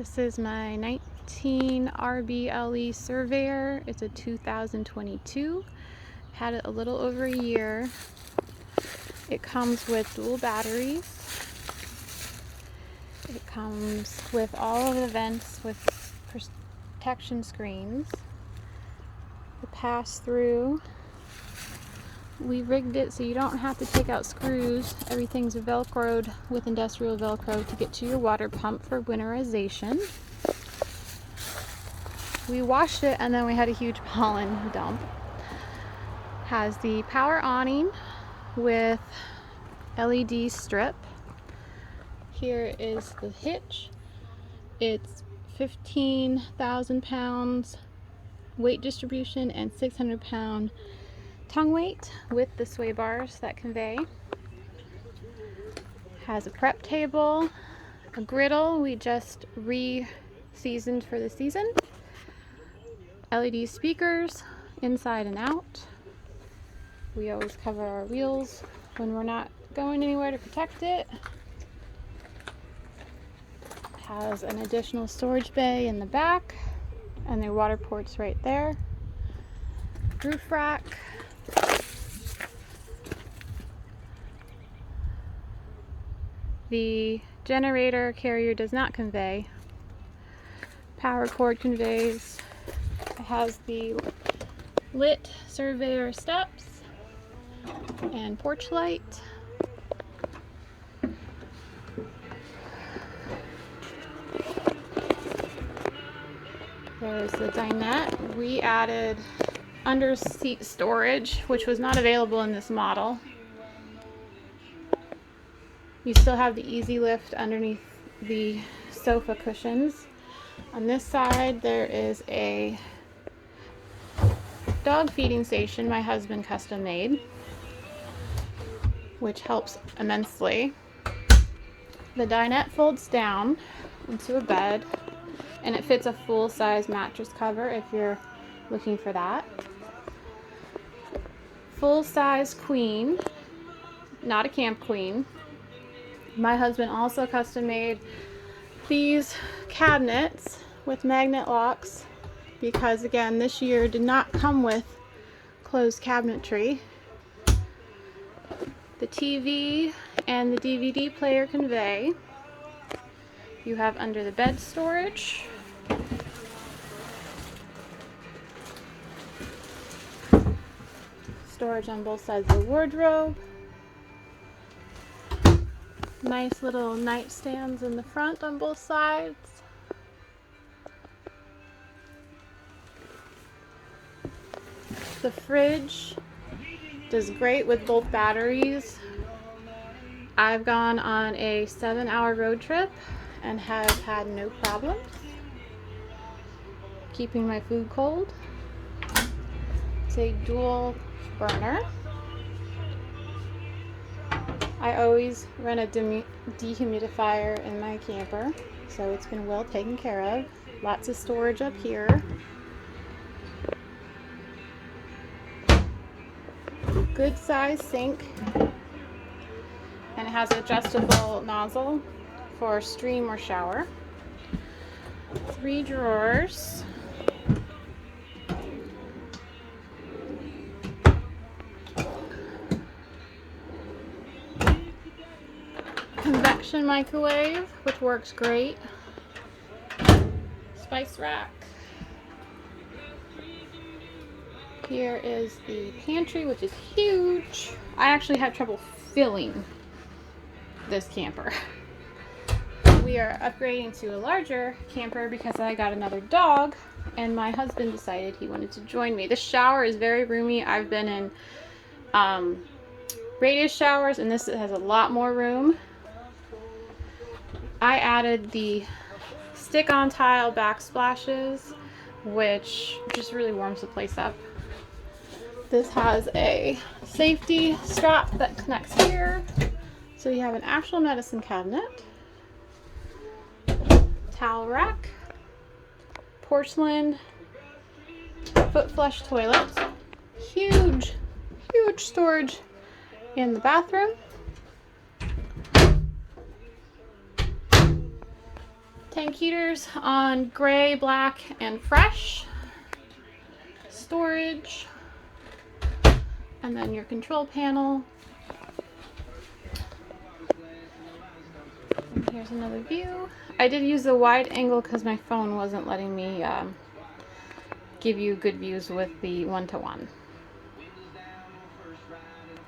This is my 19 RBLE Surveyor. It's a 2022. Had it a little over a year. It comes with dual batteries. It comes with all of the vents with protection screens. The pass-through. We rigged it so you don't have to take out screws. Everything's velcroed with industrial velcro to get to your water pump for winterization. We washed it and then we had a huge pollen dump. Has the power awning with LED strip. Here is the hitch. It's 15,000 pounds weight distribution and 600-pound tongue weight with the sway bars that convey. Has a prep table, a griddle we just re-seasoned for the season, LED speakers inside and out. We always cover our wheels when we're not going anywhere to protect it. Has an additional storage bay in the back and their water ports right there. Roof rack. The generator carrier does not convey. Power cord conveys. It has the lit Surveyor steps and porch light. There's the dinette. We added under seat storage, which was not available in this model. You still have the easy lift underneath the sofa cushions. On this side there is a dog feeding station my husband custom made, which helps immensely. The dinette folds down into a bed and it fits a full-size mattress cover if you're looking for that. Full-size queen, not a camp queen. My husband also custom made these cabinets with magnet locks because, again, this year did not come with closed cabinetry. The TV and the DVD player convey. You have under the bed storage. Storage on both sides of the wardrobe. Nice little nightstands in the front on both sides. The fridge does great with both batteries. I've gone on a 7-hour road trip and have had no problems keeping my food cold. It's a dual burner. I always run a dehumidifier in my camper, so it's been well taken care of. Lots of storage up here. Good size sink, and it has an adjustable nozzle for stream or shower. 3 drawers. Convection microwave, which works great. Spice rack. Here is the pantry, which is huge. I actually had trouble filling this camper. We are upgrading to a larger camper because I got another dog and my husband decided he wanted to join me. The shower is very roomy. I've been in radius showers and this has a lot more room. I added the stick-on tile backsplashes, which just really warms the place up. This has a safety strap that connects here, so you have an actual medicine cabinet. Towel rack, porcelain foot flush toilet, huge storage in the bathroom. Tank heaters on gray, black, and fresh. Storage. And then your control panel. And here's another view. I did use the wide angle because my phone wasn't letting me give you good views with the 1-to-1.